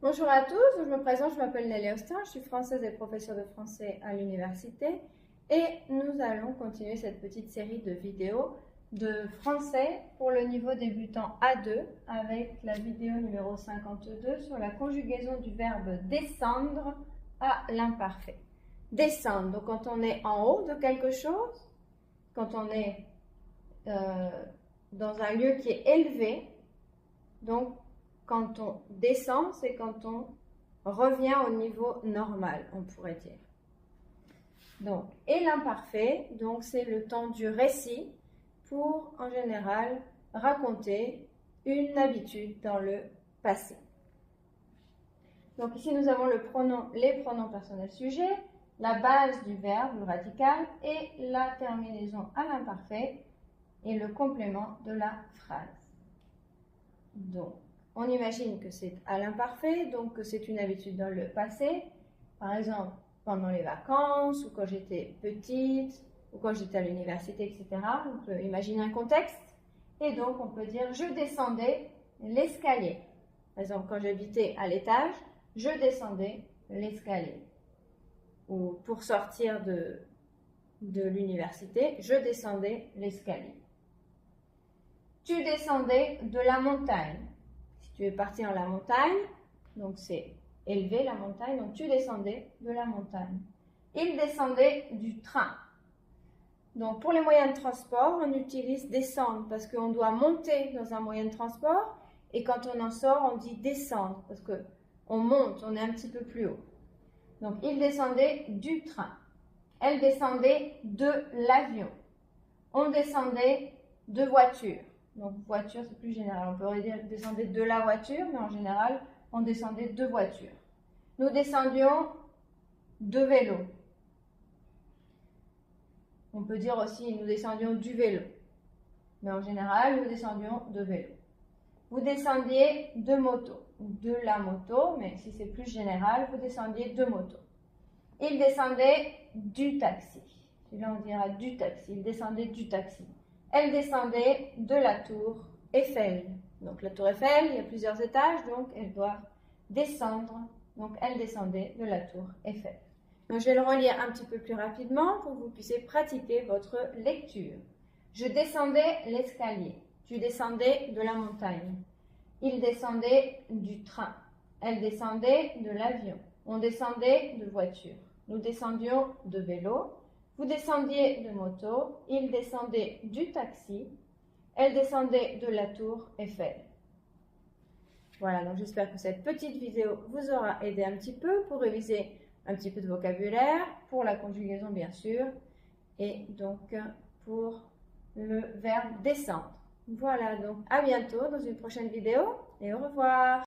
Bonjour à tous, je me présente, je m'appelle Nelly Austin, je suis française et professeure de français à l'université et nous allons continuer cette petite série de vidéos de français pour le niveau débutant A2 avec la vidéo numéro 52 sur la conjugaison du verbe descendre à l'imparfait. Descendre, donc quand on est en haut de quelque chose, quand on est dans un lieu qui est élevé, donc quand on descend, c'est quand on revient au niveau normal, on pourrait dire. Donc, et l'imparfait, donc c'est le temps du récit pour, en général, raconter une habitude dans le passé. Donc ici, nous avons les pronoms personnels sujets, la base du verbe, le radical, et la terminaison à l'imparfait et le complément de la phrase. Donc, on imagine que c'est à l'imparfait, donc que c'est une habitude dans le passé. Par exemple, pendant les vacances, ou quand j'étais petite, ou quand j'étais à l'université, etc. On peut imaginer un contexte. Et donc, on peut dire « je descendais l'escalier ». Par exemple, quand j'habitais à l'étage, je descendais l'escalier. Ou pour sortir de l'université, je descendais l'escalier. Tu descendais de la montagne. Si tu es parti dans la montagne, donc c'est élevé la montagne, donc tu descendais de la montagne. Il descendait du train. Donc pour les moyens de transport, on utilise descendre parce qu'on doit monter dans un moyen de transport et quand on en sort, on dit descendre parce qu'on monte, on est un petit peu plus haut. Donc il descendait du train. Elle descendait de l'avion. On descendait de voiture. Donc voiture, c'est plus général. On pourrait dire descendait de la voiture, mais en général, on descendait de voiture. Nous descendions de vélo. On peut dire aussi nous descendions du vélo. Mais en général, nous descendions de vélo. Vous descendiez de moto, de la moto, mais si c'est plus général, vous descendiez de moto. Il descendait du taxi. Là, on dira du taxi. Il descendait du taxi. Elle descendait de la tour Eiffel. Donc la tour Eiffel, il y a plusieurs étages, donc elle doit descendre. Donc elle descendait de la tour Eiffel. Donc je vais le relire un petit peu plus rapidement pour que vous puissiez pratiquer votre lecture. Je descendais l'escalier. Tu descendais de la montagne. Il descendait du train. Elle descendait de l'avion. On descendait de voiture. Nous descendions de vélo. Vous descendiez de moto, il descendait du taxi, elle descendait de la tour Eiffel. Voilà, donc j'espère que cette petite vidéo vous aura aidé un petit peu pour réviser un petit peu de vocabulaire, pour la conjugaison bien sûr, et donc pour le verbe descendre. Voilà, donc à bientôt dans une prochaine vidéo et au revoir.